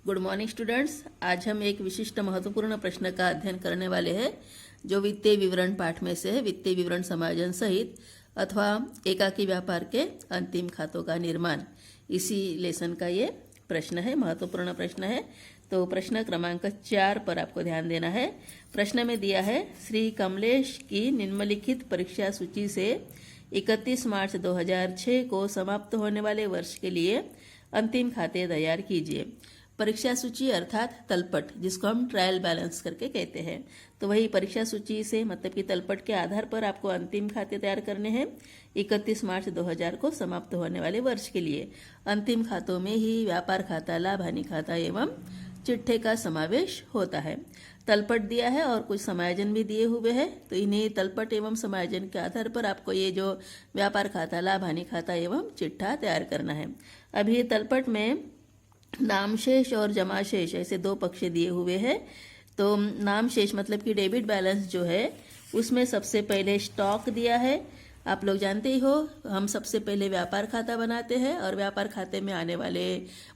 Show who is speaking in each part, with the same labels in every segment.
Speaker 1: Good morning students. आज हम एक विशिष्ट महत्वपूर्ण प्रश्न का अध्ययन करने वाले हैं जो वित्तीय विवरण पाठ में से है। वित्तीय विवरण समायोजन सहित अथवा एकाकी व्यापार के अंतिम खातों का निर्माण, इसी लेसन का ये प्रश्न है, महत्वपूर्ण प्रश्न है। तो प्रश्न क्रमांक 4 पर आपको ध्यान देना है। प्रश्न में दिया है, श्री कमलेश की निम्नलिखित परीक्षा सूची से 31 मार्च 2006 को समाप्त होने वाले वर्ष के लिए अंतिम खाते तैयार कीजिए। परीक्षा सूची अर्थात तलपट, जिसको हम ट्रायल बैलेंस करके कहते हैं। तो वही परीक्षा सूची से मतलब कि तलपट के आधार पर आपको अंतिम खाते तैयार करने हैं 31 मार्च 2000 को समाप्त होने वाले वर्ष के लिए। अंतिम खातों में ही व्यापार खाता, लाभ हानि खाता एवं चिट्ठे का समावेश होता है। तलपट दिया है और कुछ समायोजन भी दिए हुए हैं। तो इन्हीं तलपट एवं समायोजन के आधार पर आपको ये जो व्यापार खाता, लाभ हानि खाता एवं चिट्ठा तैयार करना है। अभी तलपट में नामशेष और जमाशेष ऐसे दो पक्ष दिए हुए हैं। तो नामशेष मतलब कि डेबिट बैलेंस जो है उसमें सबसे पहले स्टॉक दिया है। आप लोग जानते ही हो, हम सबसे पहले व्यापार खाता बनाते हैं और व्यापार खाते में आने वाले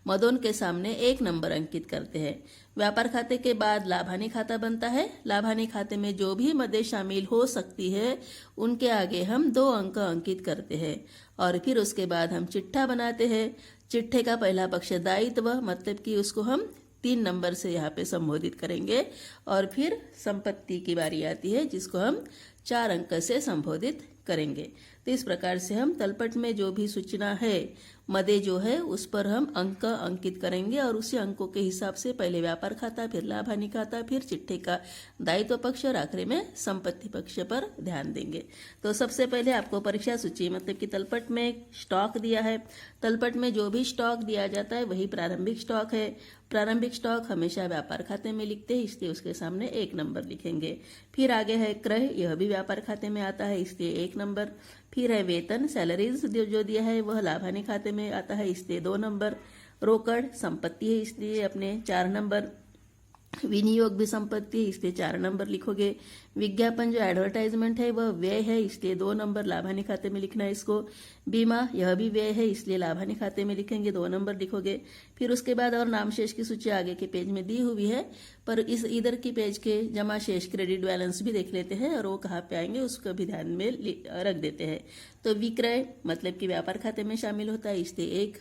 Speaker 1: मदों के सामने 1 नंबर अंकित करते हैं। व्यापार खाते के बाद लाभ हानि खाता बनता है। लाभ हानि खाते में जो भी मदें शामिल हो सकती है उनके आगे हम 2 अंक अंकित करते हैं और फिर उसके बाद हम चिट्ठा बनाते हैं। चिट्ठे का पहला पक्ष दायित्व, मतलब कि उसको हम 3 नंबर से यहाँ पे संबोधित करेंगे और फिर संपत्ति की बारी आती है जिसको हम 4 अंक से संबोधित करेंगे। तो इस प्रकार से हम तलपट में जो भी सूचना है, मदे जो है, उस पर हम अंक अंकित करेंगे और उसी अंकों के हिसाब से पहले व्यापार खाता, फिर लाभ हानि खाता, फिर चिट्ठे का दायित्व पक्ष और आखिरी में संपत्ति पक्ष पर ध्यान देंगे। तो सबसे पहले आपको परीक्षा सूची मतलब कि तलपट में स्टॉक दिया है। तलपट में जो भी स्टॉक दिया जाता है वही प्रारंभिक स्टॉक है। प्रारंभिक स्टॉक हमेशा व्यापार खाते में लिखते हैं, इसलिए उसके सामने 1 नंबर लिखेंगे। फिर आगे है क्रय, यह भी व्यापार खाते में आता है, इसलिए 1 नंबर। फिर है वेतन, सैलरीज जो दिया है वह लाभ हानि खाते में आता है, इसलिए 2 नंबर। रोकड़ संपत्ति है, इसलिए अपने 4 नंबर। विनियोग भी संपत्ति है, इसलिए 4 नंबर लिखोगे। विज्ञापन जो एडवर्टाइजमेंट है वह व्यय है, इसलिए 2 नंबर लाभ हानि खाते में लिखना है इसको। बीमा यह भी व्यय है, इसलिए लाभ हानि खाते में लिखेंगे, 2 नंबर लिखोगे। फिर उसके बाद और नामशेष की सूची आगे के पेज में दी हुई है, पर इस इधर की पेज के जमा शेष क्रेडिट बैलेंस भी देख लेते हैं और वो कहाँ पे आएंगे उसको भी ध्यान में रख देते हैं। तो विक्रय मतलब कि व्यापार खाते में शामिल होता है, इसलिए 1।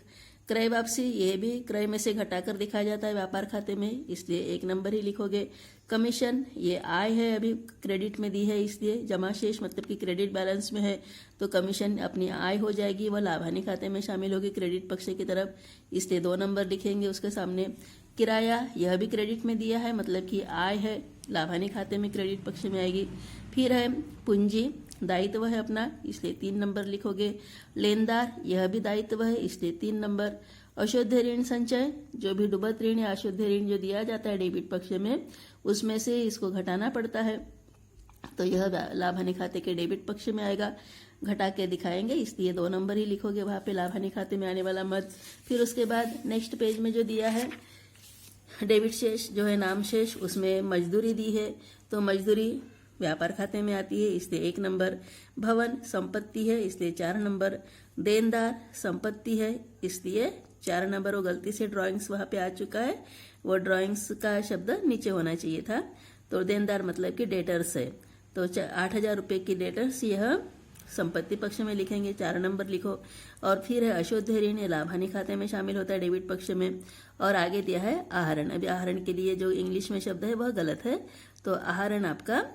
Speaker 1: क्रय वापसी, ये भी क्रय में से घटाकर दिखाया जाता है व्यापार खाते में, इसलिए 1 नंबर ही लिखोगे। कमीशन ये आय है, अभी क्रेडिट में दी है, इसलिए जमा शेष मतलब कि क्रेडिट बैलेंस में है तो कमीशन अपनी आय हो जाएगी, वह लाभ हानि खाते में शामिल होगी क्रेडिट पक्ष की तरफ, इसलिए 2 नंबर लिखेंगे उसके सामने। किराया यह भी क्रेडिट में दिया है, मतलब कि आय है, लाभ हानि खाते में क्रेडिट पक्ष में आएगी। फिर है पूंजी, दायित्व है अपना, इसलिए 3 नंबर लिखोगे। लेनदार यह भी दायित्व है, इसलिए 3 नंबर। अशुद्ध ऋण संचय, जो भी डूबत ऋण या अशुद्ध ऋण जो दिया जाता है डेबिट पक्ष में, उसमें से इसको घटाना पड़ता है, तो यह लाभ हानि खाते के डेबिट पक्ष में आएगा, घटा के दिखाएंगे, इसलिए 2 नंबर ही लिखोगे वहां पे लाभ हानि खाते में आने वाला मद। फिर उसके बाद नेक्स्ट पेज में जो दिया है डेबिट शेष जो है नाम शेष, उसमें मजदूरी दी है, तो मजदूरी व्यापार खाते में आती है, इसलिए 1 नंबर। भवन संपत्ति है, इसलिए 4 नंबर। देनदार संपत्ति है, इसलिए 4 नंबर। वो गलती से ड्राइंग्स वहां पे आ चुका है, वो ड्राइंग्स का शब्द नीचे होना चाहिए था। तो देनदार मतलब कि डेटर्स है, तो 8,000 रुपये की डेटर्स यह संपत्ति पक्ष में लिखेंगे, 4 नंबर लिखो। और फिर है अशुद्ध ऋण, लाभ हानि खाते में शामिल होता है डेबिट पक्ष में। और आगे दिया है आहरण। अभी आहरण के लिए जो इंग्लिश में शब्द है वह गलत है, तो आहरण आपका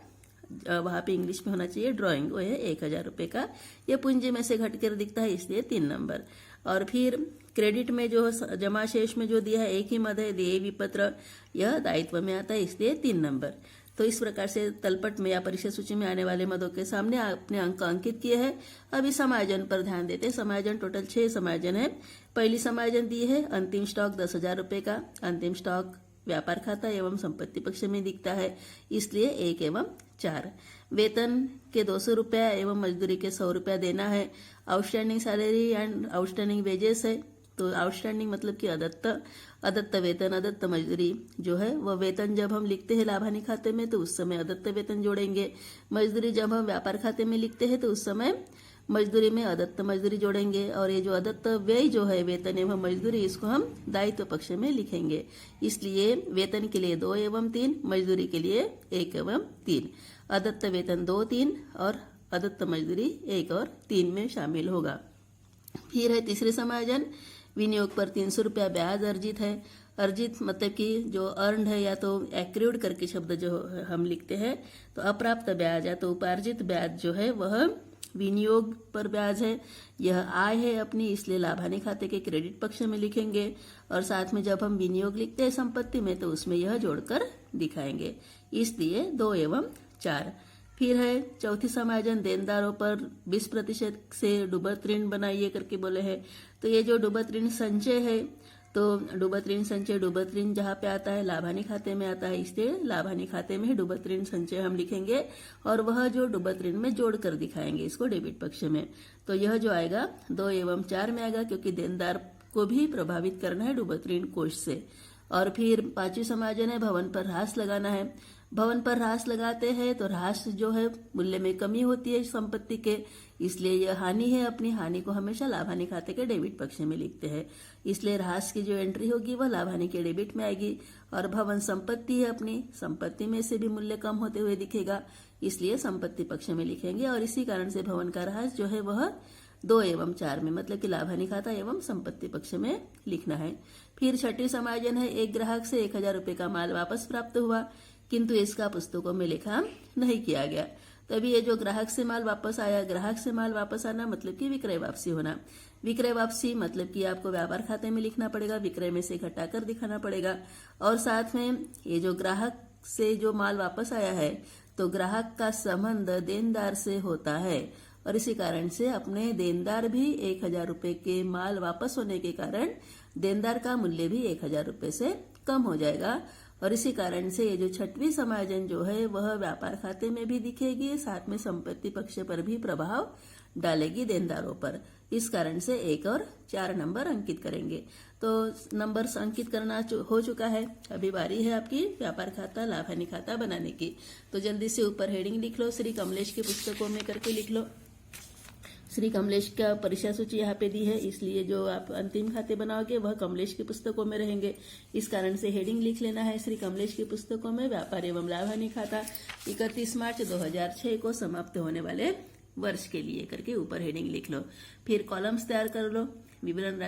Speaker 1: वहां पे इंग्लिश में होना चाहिए ड्राइंग, वो है 1,000 रुपये का। ये पूंजी में से घटकर दिखता है, इसलिए 3 नंबर। और फिर क्रेडिट में जो जमा शेष में जो दिया है 1 ही मद है, देय विपत्र, यह दायित्व में आता है, इसलिए 3 नंबर। तो इस प्रकार से तलपट में या परीक्षा सूची में आने वाले मदों के सामने आपने अंक अंकित किए हैं। अभी समायोजन पर ध्यान देते हैं। समायोजन टोटल 6 समायोजन है। पहली समायोजन दी है अंतिम स्टॉक 10,000 रुपये का। अंतिम स्टॉक व्यापार खाता एवं संपत्ति पक्ष में दिखता है, इसलिए 1 एवं 4। वेतन के 200 रुपया एवं मजदूरी के 100 रुपया देना है। Outstanding salary and outstanding wages है, तो आउटस्टैंडिंग मतलब कि अदत्त वेतन, अदत्त मजदूरी जो है वह वेतन जब हम लिखते हैं लाभ हानि खाते में तो उस समय अदत्त वेतन जोड़ेंगे। मजदूरी जब हम व्यापार खाते में लिखते हैं तो उस समय मजदूरी में अदत्त मजदूरी जोड़ेंगे और ये जो अदत्त व्यय जो है वेतन एवं मजदूरी इसको हम दायित्व पक्ष में लिखेंगे। इसलिए वेतन के लिए 2 एवं 3, मजदूरी के लिए 1 एवं 3। अदत्त वेतन 2, 3 और अदत्त मजदूरी 1 और 3 में शामिल होगा। फिर है तीसरे समायोजन, विनियोग पर 300 रुपया ब्याज अर्जित है। अर्जित मतलब कि जो अर्न्ड है या तो एक्रूड करके शब्द जो हम लिखते हैं, तो अप्राप्त ब्याज या तो उपार्जित ब्याज जो है वह विनियोग पर ब्याज है। यह आय है अपनी, इसलिए लाभानी खाते के क्रेडिट पक्ष में लिखेंगे और साथ में जब हम विनियोग लिखते हैं संपत्ति में तो उसमें यह जोड़कर दिखाएंगे, इसलिए 2 एवं 4। फिर है चौथी समायोजन, देनदारों पर 20% से डूबत ऋण बनाइए करके बोले हैं। तो ये जो डूबत ऋण संचय है, तो डूबत ऋण संचय, डूबत ऋण जहाँ पे आता है लाभानी खाते में आता है, इसलिए लाभानी खाते में ही डूबत ऋण संचय हम लिखेंगे और वह जो डूबत ऋण में जोड़ कर दिखाएंगे इसको डेबिट पक्ष में। तो यह जो आएगा 2 एवं 4 में आएगा, क्योंकि देनदार को भी प्रभावित करना है डूबत ऋण कोष से। और फिर पांचवी समायोजन है, भवन पर ह्रास लगाना है। भवन पर ह्रास लगाते हैं तो ह्रास जो है मूल्य में कमी होती है संपत्ति के, इसलिए यह हानि है अपनी, हानि को हमेशा लाभानी खाते के डेबिट पक्ष में लिखते हैं। इसलिए ह्रास की जो एंट्री होगी वह लाभानी के डेबिट में आएगी। और भवन संपत्ति है अपनी, संपत्ति में से भी मूल्य कम होते हुए दिखेगा, इसलिए संपत्ति पक्ष में लिखेंगे और इसी कारण से भवन का ह्रास जो है वह 2 एवं 4 में, मतलब कि लाभानी खाता एवं संपत्ति पक्ष में लिखना है। फिर छठी समायोजन है, एक ग्राहक से 1000 रुपये का माल वापस प्राप्त हुआ किंतु इसका पुस्तकों में लिखा नहीं किया गया। तभी ये जो ग्राहक से माल वापस आया, ग्राहक से माल वापस आना मतलब कि विक्रय वापसी होना। विक्रय वापसी मतलब कि आपको व्यापार खाते में लिखना पड़ेगा, विक्रय में से घटाकर दिखाना पड़ेगा। और साथ में ये जो ग्राहक से जो माल वापस आया है तो ग्राहक का संबंध देनदार से होता है और इसी कारण से अपने देनदार भी 1000 रुपये के माल वापस होने के कारण देनदार का मूल्य भी 1000 रुपये से कम हो जाएगा। और इसी कारण से ये जो छठवीं समायोजन जो है वह व्यापार खाते में भी दिखेगी, साथ में संपत्ति पक्ष पर भी प्रभाव डालेगी देनदारों पर। इस कारण से 1 और 4 नंबर अंकित करेंगे। तो नंबर अंकित करना हो चुका है, अभी बारी है आपकी व्यापार खाता लाभानी खाता बनाने की। तो जल्दी से ऊपर हेडिंग लिख लो, श्री कमलेश की पुस्तकों में करके लिख लो। श्री कमलेश का परीक्षा सूची यहाँ पे दी है, इसलिए जो आप अंतिम खाते बनाओगे वह कमलेश की पुस्तकों में रहेंगे। इस कारण से हेडिंग लिख लेना है, श्री कमलेश की पुस्तकों में व्यापार एवं लाभानी खाता 31 मार्च 2006 को समाप्त होने वाले वर्ष के लिए करके ऊपर हेडिंग लिख लो। फिर कॉलम्स तैयार कर लो, विवरण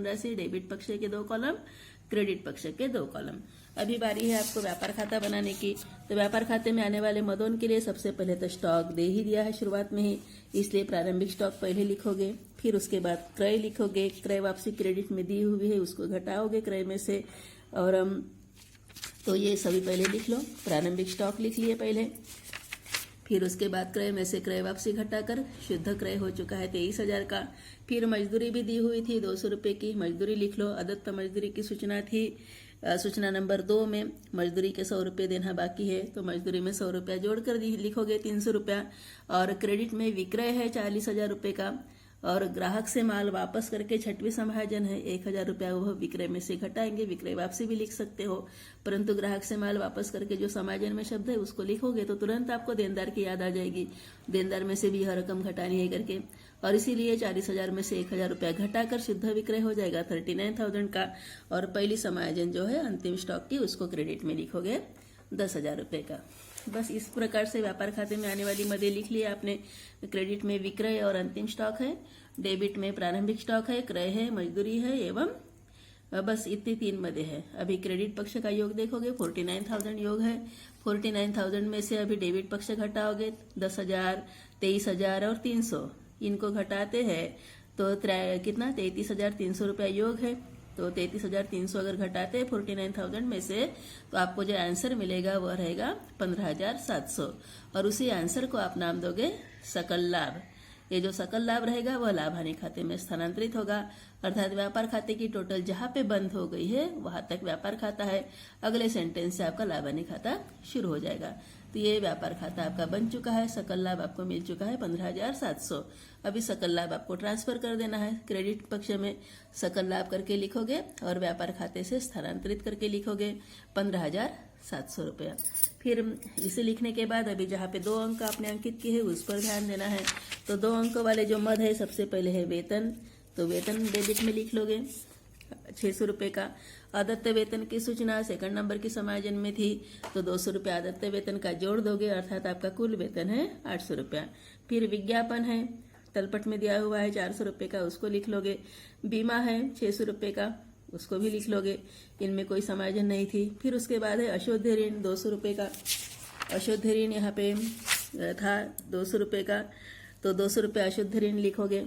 Speaker 1: राशि, डेबिट पक्ष के 2 कॉलम, क्रेडिट पक्ष के 2 कॉलम। अभी बारी है आपको व्यापार खाता बनाने की। तो व्यापार खाते में आने वाले मदों के लिए सबसे पहले तो स्टॉक दे ही दिया है शुरुआत में ही, इसलिए प्रारंभिक स्टॉक पहले लिखोगे। फिर उसके बाद क्रय लिखोगे, क्रय वापसी क्रेडिट में दी हुई है उसको घटाओगे क्रय में से। और तो ये सभी पहले लिख लो, प्रारंभिक स्टॉक लिख लिए पहले। फिर उसके बाद क्रय में से क्रय वापसी घटाकर शुद्ध क्रय हो चुका है 23,000 का। फिर मजदूरी भी दी हुई थी 200 रुपये की, मजदूरी लिख लो। अदत्त मजदूरी की सूचना थी, सूचना नंबर 2 में मजदूरी के 100 रुपये देना बाकी है, तो मजदूरी में 100 रुपया जोड़कर लिखोगे 300 रुपया। और क्रेडिट में विक्रय है 40,000 रुपये का, और ग्राहक से माल वापस करके छठवीं समायोजन है 1000 रुपया, वह विक्रय में से घटाएंगे। विक्रय वापसी भी लिख सकते हो, परंतु ग्राहक से माल वापस करके जो समायोजन में शब्द है उसको लिखोगे तो तुरंत आपको देनदार की याद आ जाएगी, देनदार में से भी यह रकम घटानी है करके। और इसीलिए 40,000 में से 1000 रुपया घटाकर शुद्ध विक्रय हो जाएगा 39,000 का। और पहली समायोजन जो है अंतिम स्टॉक की उसको क्रेडिट में लिखोगे 10,000 रुपये का। बस इस प्रकार से व्यापार खाते में आने वाली मदें लिख लिया आपने। क्रेडिट में विक्रय और अंतिम स्टॉक है, डेबिट में प्रारंभिक स्टॉक है, क्रय है, मजदूरी है एवं बस इतनी 3 मदें हैं। अभी क्रेडिट पक्ष का योग देखोगे 49,000 योग है। 49,000 में से अभी डेबिट पक्ष घटाओगे 10,000, 23,000 और 300, इनको घटाते हैं तो कितना 33,300 रुपया योग है। तो 33,300 अगर घटाते हैं 49,000 में से तो आपको जो आंसर मिलेगा वह रहेगा 15,700, और उसी आंसर को आप नाम दोगे सकल लाभ। ये जो सकल लाभ रहेगा वह लाभानी खाते में स्थानांतरित होगा, अर्थात व्यापार खाते की टोटल जहां पे बंद हो गई है वहां तक व्यापार खाता है। अगले सेंटेंस से आपका लाभानी खाता शुरू हो जाएगा। तो ये व्यापार खाता आपका बन चुका है, सकल लाभ आपको मिल चुका है 15,700। अभी सकल लाभ आपको ट्रांसफर कर देना है क्रेडिट पक्ष में, सकल लाभ करके लिखोगे और व्यापार खाते से स्थानांतरित करके लिखोगे 15,700। 700 रुपया। फिर इसे लिखने के बाद अभी जहाँ पे 2 अंक आपने अंकित किए हैं उस पर ध्यान देना है। तो 2 अंक वाले जो मद है, सबसे पहले है वेतन, तो वेतन डेबिट में लिख लोगे 600 रुपये का। आदत्य वेतन की सूचना सेकंड नंबर की समायोजन में थी, तो 200 रुपये आदत्य वेतन का जोड़ दोगे, अर्थात आपका कुल वेतन है 800 रुपया। फिर विज्ञापन है, तलपट में दिया हुआ है 400 रुपये का, उसको लिख लोगे। बीमा है 600 रुपये का, उसको भी लिख लोगे, इनमें कोई समायोजन नहीं थी। फिर उसके बाद है अशुद्ध ऋण 200 रुपये का। अशुद्ध ऋण यहाँ पे था 200 रुपये का, तो 200 रुपये अशुद्ध ऋण लिखोगे।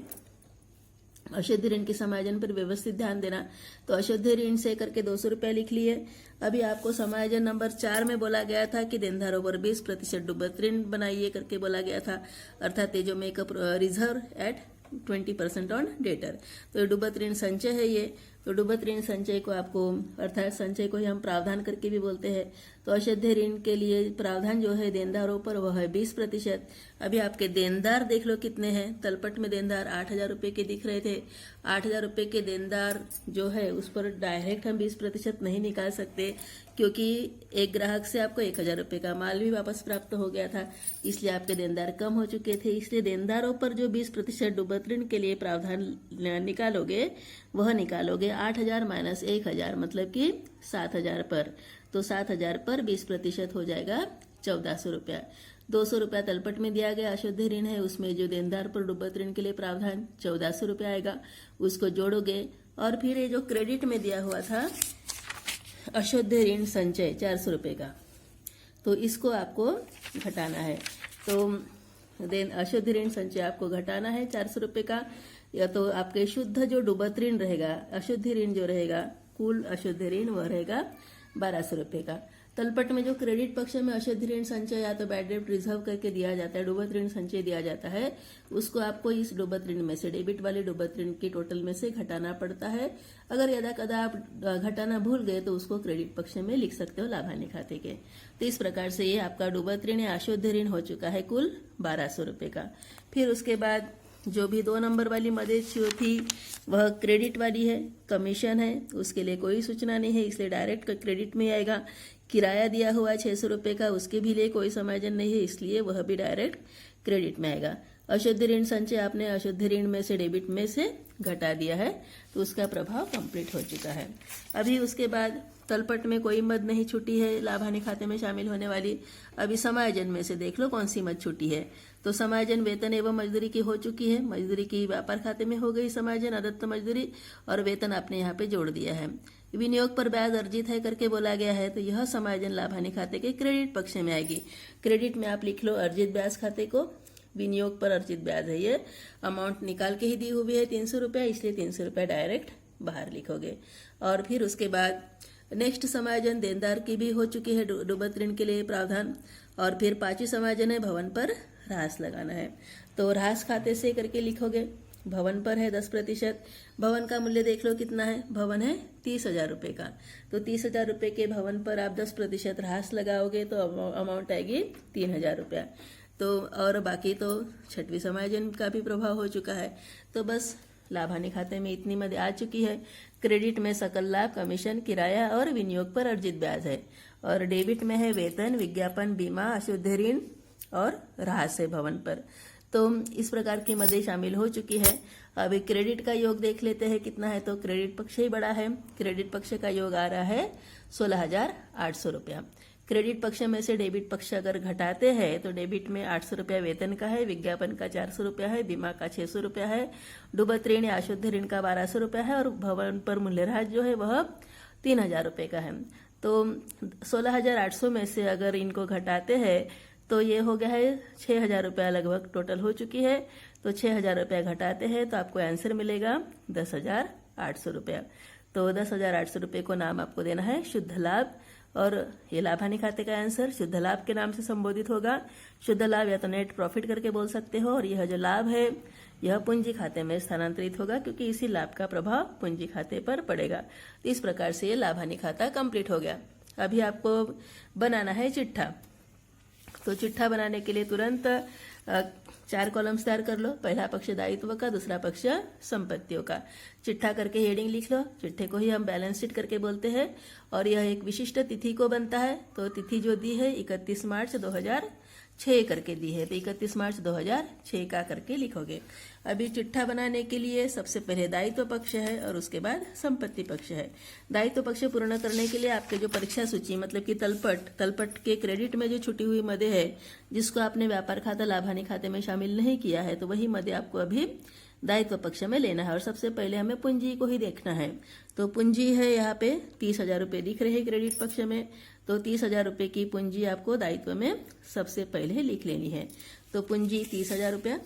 Speaker 1: अशुद्ध ऋण के समायोजन पर व्यवस्थित ध्यान देना। तो अशुद्ध ऋण से करके 200 रुपया लिख लिए। अभी आपको समायोजन नंबर 4 में बोला गया था कि देनदारों पर 20% डूबत ऋण बनाइए करके बोला गया था, अर्थात ये जो make up reserve at 20% on debtor. तो ये डूबत ऋण संचय है ये। तो डूबत ऋण संचय को आपको, अर्थात संचय को ही हम प्रावधान करके भी बोलते हैं। तो अशुद्ध ऋण के लिए प्रावधान जो है देनदारों पर वह है 20%। अभी आपके देनदार देख लो कितने हैं। तलपट में देनदार 8,000 रुपये के दिख रहे थे। 8,000 रुपये के देनदार जो है उस पर डायरेक्ट हम 20% नहीं निकाल सकते, क्योंकि एक ग्राहक से आपको 1,000 रुपये का माल भी वापस प्राप्त हो गया था, इसलिए आपके देनदार कम हो चुके थे। इसलिए देनदारों पर जो 20% डूबत ऋण के लिए प्रावधान निकालोगे वह निकालोगे 8,000 माइनस 1,000, मतलब कि 7,000 पर। तो 7,000 पर 20% हो जाएगा 1,400 रुपया। 200 रुपया तलपट में दिया गया अशुद्ध ऋण है, उसमें जो देनदार पर डूबत ऋण के लिए प्रावधान 1,400 रुपया आएगा, उसको जोड़ोगे। और फिर ये जो क्रेडिट में दिया हुआ था अशुद्ध ऋण संचय 400 रुपये का, तो इसको आपको घटाना है। तो अशुद्ध ऋण संचय आपको घटाना है 400 रुपये का, या तो आपके शुद्ध जो डूबत ऋण रहेगा, अशुद्ध ऋण जो रहेगा, कुल अशुद्ध ऋण वह रहेगा 1,200 रुपये का। तलपट में जो क्रेडिट पक्ष में अशुद्ध ऋण संचय या तो बैड डेब्ट रिजर्व करके दिया जाता है, डूबत ऋण संचय दिया जाता है, उसको आपको इस डूबत ऋण में से, डेबिट वाले डूबत ऋण की टोटल में से घटाना पड़ता है। अगर यदा कदा आप घटाना भूल गए तो उसको क्रेडिट पक्ष में लिख सकते हो लाभान्य खाते के। तो इस प्रकार से ये आपका डूबत ऋण या अशुद्ध ऋण हो चुका है कुल 1,200 रुपये का। फिर उसके बाद जो भी 2 नंबर वाली मदद थी वह क्रेडिट वाली है, कमीशन है, उसके लिए कोई सूचना नहीं है, इसलिए डायरेक्ट क्रेडिट में आएगा। किराया दिया हुआ 600 रुपये का, उसके भी लिए कोई समायोजन नहीं है, इसलिए वह भी डायरेक्ट क्रेडिट में आएगा। अशुद्ध ऋण संचय आपने अशुद्ध ऋण में से डेबिट में से घटा दिया है, तो उसका प्रभाव कंप्लीट हो चुका है। अभी उसके बाद तलपट में कोई मद नहीं छूटी है लाभान्य खाते में शामिल होने वाली। अभी समायोजन में से देख लो कौन सी मद छूटी है। तो समायोजन वेतन एवं मजदूरी की हो चुकी है, मजदूरी की व्यापार खाते में हो गई समायोजन, आदत्त मजदूरी, और वेतन आपने यहाँ पे जोड़ दिया है। विनियोग पर ब्याज अर्जित है करके बोला गया है, तो यह समायोजन लाभान्य खाते के क्रेडिट पक्ष में आएगी। क्रेडिट में आप लिख लो अर्जित ब्याज खाते को, विनियोग पर अर्जित ब्याज है ये। अमाउंट निकाल के ही दी हुई है 300 रुपया, इसलिए 300 रुपया डायरेक्ट बाहर लिखोगे। और फिर उसके बाद नेक्स्ट समायोजन देनदार की भी हो चुकी है डूबत ऋण के लिए प्रावधान। और फिर 5वीं समायोजन है भवन पर ह्रास लगाना है, तो ह्रास खाते से करके लिखोगे। भवन पर है 10%। भवन का मूल्य देख लो कितना है, भवन है 30,000 रुपये का, तो 30,000 रुपये के भवन पर आप 10% ह्रास लगाओगे तो अमाउंट आएगी 3,000 रुपया। तो और बाकी तो 6वीं समायोजन का भी प्रभाव हो चुका है। तो बस लाभान्य खाते में इतनी मद आ चुकी है। क्रेडिट में सकल लाभ, कमीशन, किराया और विनियोग पर अर्जित ब्याज है, और डेबिट में है वेतन, विज्ञापन, बीमा, अशुद्ध ऋण और ह्रास है भवन पर। तो इस प्रकार की मदें शामिल हो चुकी है। अभी क्रेडिट का योग देख लेते हैं कितना है, तो क्रेडिट पक्ष ही बड़ा है। क्रेडिट पक्ष का योग आ रहा है 16,800 रुपया। क्रेडिट पक्ष में से डेबिट पक्ष अगर घटाते हैं तो डेबिट में 800 रुपया वेतन का है, विज्ञापन का 400 रुपया है, बीमा का 600 रुपया है, डूबत ऋण या अशुद्ध ऋण का 1,200 रुपया है, और भवन पर मूल्यह्रास जो है वह 3,000 रुपये का है। तो 16,800 में से अगर इनको घटाते हैं तो ये हो गया है 6,000 रुपया लगभग टोटल हो चुकी है। तो 6,000 रुपया घटाते हैं तो आपको आंसर मिलेगा 10,800 रुपया। तो 10,800 रुपये को नाम आपको देना है शुद्ध लाभ, और ये लाभान्य खाते का आंसर शुद्ध लाभ के नाम से संबोधित होगा। शुद्ध लाभ या तो नेट प्रॉफिट करके बोल सकते हो, और यह जो लाभ है यह पूंजी खाते में स्थानांतरित होगा, क्योंकि इसी लाभ का प्रभाव पूंजी खाते पर पड़ेगा। तो इस प्रकार से ये लाभान्य खाता कंप्लीट हो गया। अभी आपको बनाना है चिट्ठा। तो चिट्ठा बनाने के लिए तुरंत 4 कॉलम्स तैयार कर लो। पहला पक्ष दायित्व का, दूसरा पक्ष संपत्तियों का। चिट्ठा करके हेडिंग लिख लो। चिट्ठे को ही हम बैलेंस शीट करके बोलते हैं और यह एक विशिष्ट तिथि को बनता है। तो तिथि जो दी है 31 मार्च 2006 करके दी है, तो 31 मार्च 2006 का करके लिखोगे। अभी चिट्ठा बनाने के लिए सबसे पहले दायित्व पक्ष है और उसके बाद संपत्ति पक्ष है। दायित्व पक्ष पूर्ण करने के लिए आपके जो परीक्षा सूची मतलब कि तलपट के क्रेडिट में जो छुटी हुई मदें है, जिसको आपने व्यापार खाता लाभानी खाते में शामिल नहीं किया है, तो वही मदें आपको अभी दायित्व पक्ष में लेना है। और सबसे पहले हमें पूंजी को ही देखना है। तो पूंजी है यहाँ पे 30,000 रुपये दिख रहे हैं क्रेडिट पक्ष में, तो 30,000 रुपये की पूंजी आपको दायित्व में सबसे पहले लिख लेनी है। तो पूंजी 30,000 रुपया।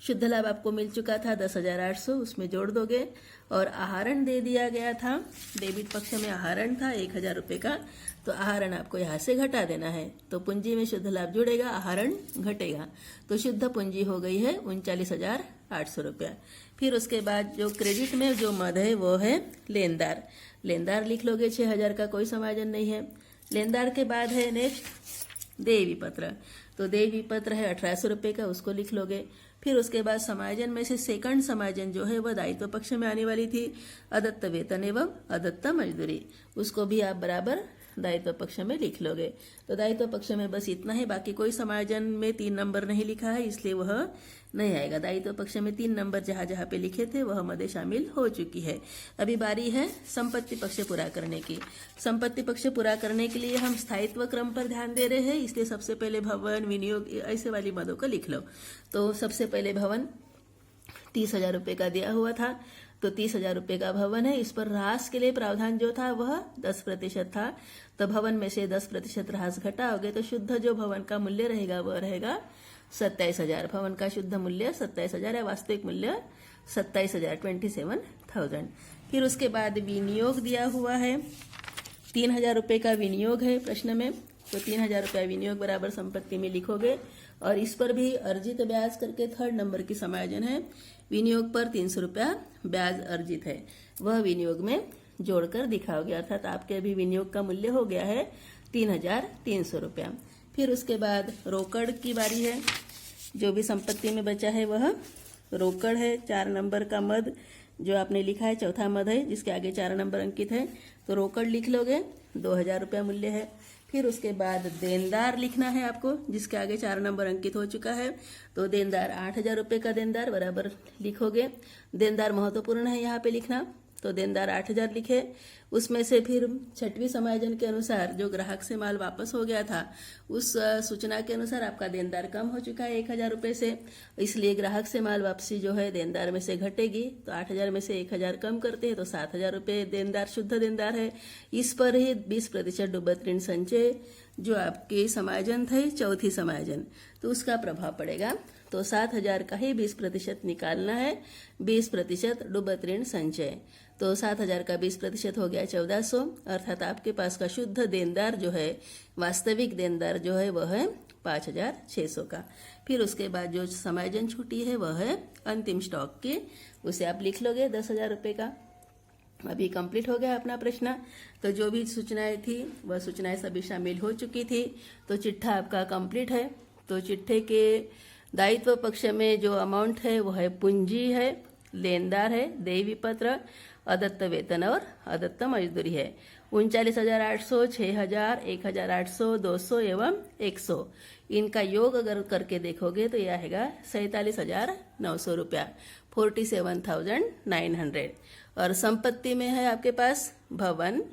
Speaker 1: शुद्ध लाभ आपको मिल चुका था 10,800, उसमें जोड़ दोगे। और आहरण दे दिया गया था, डेबिट पक्ष में आहरण था 1,000 रुपये का, तो आहरण आपको यहाँ से घटा देना है। तो पूंजी में शुद्ध लाभ जुड़ेगा, आहरण घटेगा, तो शुद्ध पूंजी हो गई है 39,800 रुपया। फिर उसके बाद जो क्रेडिट में जो मद है वो है लेनदार। लेनदार लिख लोगे 6,000 का, कोई समायोजन नहीं है। लेनदार के बाद है नेक्स्ट देय विपत्र। तो देय विपत्र है 1,800 रुपये का, उसको लिख लोगे। फिर उसके बाद समायोजन में से सेकंड समायोजन जो है वह दायित्व पक्ष में आने वाली थी, अदत्त वेतन एवं अदत्त मजदूरी, उसको भी आप बराबर दायित्व पक्ष में लिख लोगे। तो दायित्व पक्ष में बस इतना ही, बाकी कोई समायोजन में 3 नंबर नहीं लिखा है, इसलिए वह नहीं आएगा। दायित्व पक्ष में 3 नंबर जहां जहां पे लिखे थे वह मदें शामिल हो चुकी है। अभी बारी है संपत्ति पक्ष पूरा करने की। संपत्ति पक्ष पूरा करने के लिए हम स्थायित्व क्रम पर ध्यान दे रहे हैं, इसलिए सबसे पहले भवन, विनियोग, ऐसे वाली मदों को लिख लो। तो सबसे पहले भवन 30,000 रुपये का दिया हुआ था, तो 30,000 रुपये का भवन है। इस पर ह्रास के लिए प्रावधान जो था वह 10% था, तो भवन में से 10% ह्रास घटाओगे तो शुद्ध जो भवन का मूल्य रहेगा वह रहेगा 27,000। भवन का शुद्ध मूल्य 27,000 है, वास्तविक मूल्य 27,000, 27,000। फिर उसके बाद विनियोग दिया हुआ है, 3,000 रुपये का विनियोग है प्रश्न में, तो 3,000 रुपया विनियोग बराबर संपत्ति में लिखोगे। और इस पर भी अर्जित ब्याज करके 3rd नंबर की समायोजन है। विनियोग पर 300 रुपया ब्याज अर्जित है, वह विनियोग में जोड़कर दिखाओगे, अर्थात आपके अभी विनियोग का मूल्य हो गया है 3,300 रुपया। फिर उसके बाद रोकड़ की बारी है। जो भी संपत्ति में बचा है वह रोकड़ है। 4 नंबर का मद जो आपने लिखा है, चौथा मद है जिसके आगे 4 नंबर अंकित है, तो रोकड़ लिख लोगे, 2,000 रुपया मूल्य है। फिर उसके बाद देनदार लिखना है आपको, जिसके आगे 4 नंबर अंकित हो चुका है, तो देनदार 8,000 रुपये का देनदार बराबर लिखोगे। देनदार महत्वपूर्ण है यहाँ पे लिखना, तो देनदार 8,000 लिखे। उसमें से फिर 6वीं समायोजन के अनुसार जो ग्राहक से माल वापस हो गया था, उस सूचना के अनुसार आपका देनदार कम हो चुका है 1,000 रुपये से, इसलिए ग्राहक से माल वापसी जो है देनदार में से घटेगी। तो 8,000 में से 1,000 कम करते हैं तो 7,000 रुपये देनदार शुद्ध देनदार है। इस पर ही 20% डूबत ऋण संचय जो आपके समायोजन थे, चौथी समायोजन, तो उसका प्रभाव पड़ेगा। तो 7,000 का ही 20% निकालना है, 20% डूबत ऋण संचय। तो 7,000 का 20% हो गया 1,400, अर्थात आपके पास का शुद्ध देनदार जो है, वास्तविक देनदार जो है वह है 5,600 का। फिर उसके बाद जो समायोजन छुट्टी है वह है अंतिम स्टॉक की, उसे आप लिख लोगे 10,000 रुपये का। अभी कंप्लीट हो गया अपना प्रश्न। तो जो भी सूचनाएं थी वह सूचनाएं सभी शामिल हो चुकी थी, तो चिट्ठा आपका कंप्लीट है। तो चिट्ठे के दायित्व पक्ष में जो अमाउंट है वह है पूंजी है, लेनदार है, देय विपत्र, अदत्त वेतन और अदत्त मजदूरी है। 39,800, 6,000, 1,800, 200 एवं 100, इनका योग अगर करके देखोगे तो यह आएगा 47,900 रुपया, 47,900। और संपत्ति में है आपके पास भवन,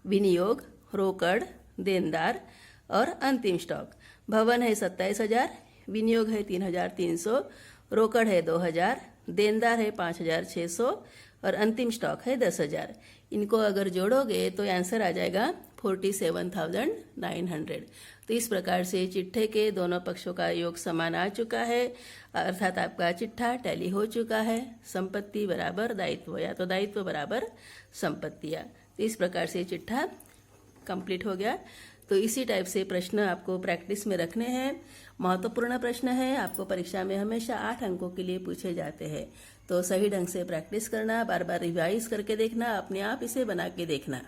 Speaker 1: विनियोग, रोकड़, देनदार और अंतिम स्टॉक। भवन है 27,000, विनियोग है 3,300, रोकड़ है 2,000, देनदार है 5,600 और अंतिम स्टॉक है 10,000। इनको अगर जोड़ोगे तो आंसर आ जाएगा 47,900। तो इस प्रकार से चिट्ठे के दोनों पक्षों का योग समान आ चुका है, अर्थात आपका चिट्ठा टैली हो चुका है। संपत्ति बराबर दायित्व या तो दायित्व बराबर संपत्तियां, तो इस प्रकार से चिट्ठा कंप्लीट हो गया। तो इसी टाइप से प्रश्न आपको प्रैक्टिस में रखने हैं। महत्वपूर्ण प्रश्न है, आपको परीक्षा में हमेशा 8 अंकों के लिए पूछे जाते हैं। तो सही ढंग से प्रैक्टिस करना, बार बार रिवाइज करके देखना, अपने आप इसे बना के देखना।